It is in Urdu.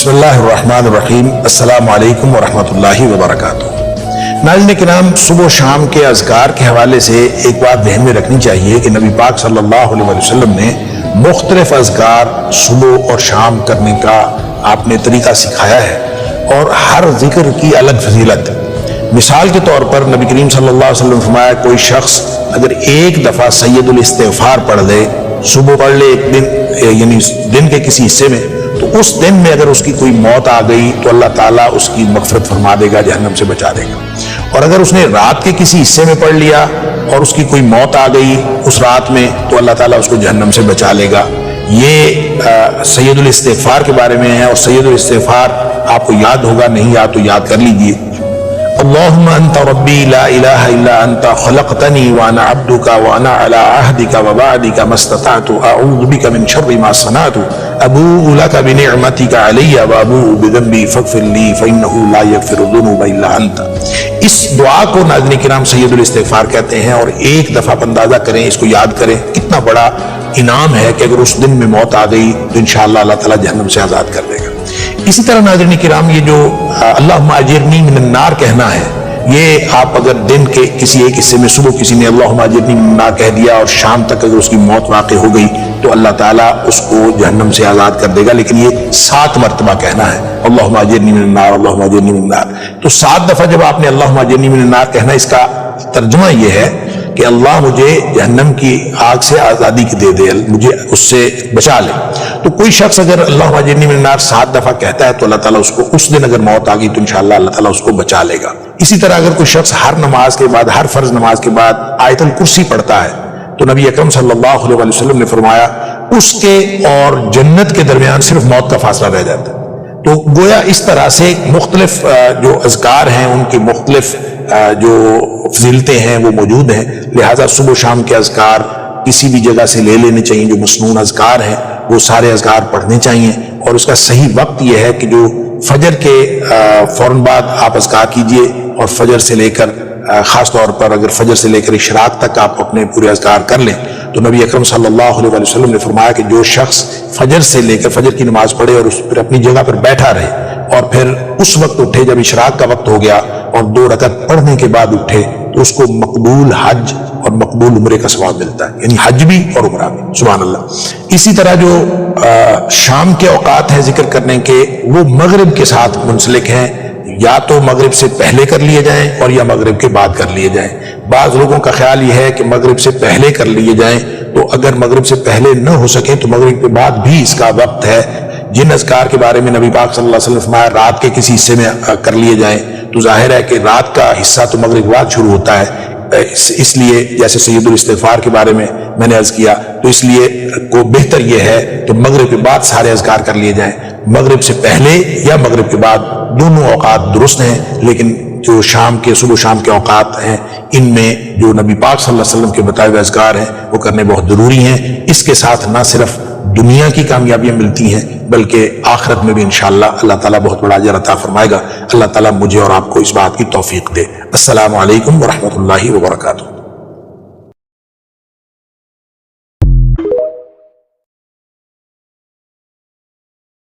بسم اللہ الرحمن الرحیم، السلام علیکم ورحمۃ اللہ وبرکاتہ۔ ناظرین کرام، صبح و شام کے اذکار کے حوالے سے ایک بات ذہن میں رکھنی چاہیے کہ نبی پاک صلی اللہ علیہ وسلم نے مختلف اذکار صبح اور شام کرنے کا آپ نے طریقہ سکھایا ہے، اور ہر ذکر کی الگ فضیلت۔ مثال کے طور پر نبی کریم صلی اللہ علیہ وسلم فرمایا، کوئی شخص اگر ایک دفعہ سید الاستغفار پڑھ لے، صبح پڑھ لے ایک دن، یعنی دن کے کسی حصے میں، تو اس دن میں اگر اس کی کوئی موت آ گئی تو اللہ تعالیٰ اس کی مغفرت فرما دے گا، جہنم سے بچا دے گا۔ اور اگر اس نے رات کے کسی حصے میں پڑھ لیا اور اس کی کوئی موت آ گئی اس رات میں، تو اللہ تعالیٰ اس کو جہنم سے بچا لے گا۔ یہ سید الاستغفار کے بارے میں ہے، اور سید الاستغفار آپ کو یاد ہوگا، نہیں یاد تو یاد کر لیجئے۔ اللہم انت ربی لا الہ الا انت خلقتنی وانا عبدک وانا علی عہدک ووعدک ما استطعت اعوذ بک من شر ما صنعت ابوء لک بنعمتک علی وابوء بذنبی فاغفر لی فانہ لا یغفر الذنوب الا انت۔ اس دعا کو ناظرین کرام سید الاستغفار کہتے ہیں، اور ایک دفعہ اندازہ کریں، اس کو یاد کریں، کتنا بڑا انعام ہے کہ اگر اس دن میں موت آ گئی تو انشاءاللہ اللہ تعالیٰ جہنم سے آزاد کر دے گا۔ اسی طرح ناظرین کرام، یہ جو اللہم اجرنی من النار کہنا ہے، یہ آپ اگر دن کے کسی ایک حصے میں صبح کسی نے اللہم اجرنی من النار کہہ دیا اور شام تک اگر اس کی موت واقع ہو گئی تو اللہ تعالیٰ اس کو جہنم سے آزاد کر دے گا، لیکن یہ 7 مرتبہ کہنا ہے، اللہم اجرنی من النار، اللہم اجرنی من النار۔ تو 7 دفعہ جب آپ نے اللہم اجرنی من النار کہنا، اس کا ترجمہ یہ ہے کہ اللہ مجھے جہنم کی آگ سے آزادی دے دے، مجھے اس سے بچا لے۔ تو کوئی شخص اگر اللہم اجرنی من النار 7 دفعہ کہتا ہے تو اللہ تعالیٰ اس کو اس دن اگر موت آ گئی تو انشاءاللہ اللہ تعالیٰ اس کو بچا لے گا۔ اسی طرح اگر کوئی شخص ہر نماز کے بعد، ہر فرض نماز کے بعد آیت الکرسی پڑھتا ہے تو نبی اکرم صلی اللہ علیہ وسلم نے فرمایا اس کے اور جنت کے درمیان صرف موت کا فاصلہ رہ جاتا ہے۔ تو گویا اس طرح سے مختلف جو اذکار ہیں ان کی مختلف جو فضیلتیں ہیں وہ موجود ہیں، لہٰذا صبح و شام کے اذکار کسی بھی جگہ سے لے لینے چاہیے۔ جو مسنون اذکار ہیں وہ سارے اذکار پڑھنے چاہیے، اور اس کا صحیح وقت یہ ہے کہ جو فجر کے فوراً بعد آپ اذکار کیجئے، اور فجر سے لے کر خاص طور پر اگر فجر سے لے کر اشراق تک آپ اپنے پورے اذکار کر لیں تو نبی اکرم صلی اللہ علیہ وسلم نے فرمایا کہ جو شخص فجر سے لے کر فجر کی نماز پڑھے اور اس پر اپنی جگہ پر بیٹھا رہے اور پھر اس وقت اٹھے جب اشراق کا وقت ہو گیا اور 2 رکعت پڑھنے کے بعد اٹھے تو اس کو مقبول حج اور مقبول عمرے کا ثواب ملتا ہے، یعنی حج بھی اور عمرہ بھی، سبحان اللہ۔ اسی طرح جو شام کے اوقات ہیں ذکر کرنے کے، وہ مغرب کے ساتھ منسلک ہیں، یا تو مغرب سے پہلے کر لیے جائیں اور یا مغرب کے بعد کر لیے جائیں۔ بعض لوگوں کا خیال یہ ہے کہ مغرب سے پہلے کر لیے جائیں، تو اگر مغرب سے پہلے نہ ہو سکے تو مغرب کے بعد بھی اس کا وقت ہے۔ جن اذکار کے بارے میں نبی پاک صلی اللہ علیہ وسلم فرمایا رات کے کسی حصے میں کر لیے جائیں، تو ظاہر ہے کہ رات کا حصہ تو مغرب کے بعد شروع ہوتا ہے، اس لیے جیسے سید الاستغفار کے بارے میں نے عرض کیا، تو اس لیے کو بہتر یہ ہے کہ مغرب کے بعد سارے اذکار کر لیے جائیں۔ مغرب سے پہلے یا مغرب کے بعد دونوں اوقات درست ہیں، لیکن جو شام کے صبح و شام کے اوقات ہیں ان میں جو نبی پاک صلی اللہ علیہ وسلم کے بتائے ہوئے اذکار ہیں وہ کرنے بہت ضروری ہیں۔ اس کے ساتھ نہ صرف دنیا کی کامیابیاں ملتی ہیں بلکہ آخرت میں بھی انشاءاللہ اللہ تعالیٰ بہت بڑا اجر عطا فرمائے گا۔ اللہ تعالیٰ مجھے اور آپ کو اس بات کی توفیق دے۔ السلام علیکم ورحمۃ اللہ وبرکاتہ۔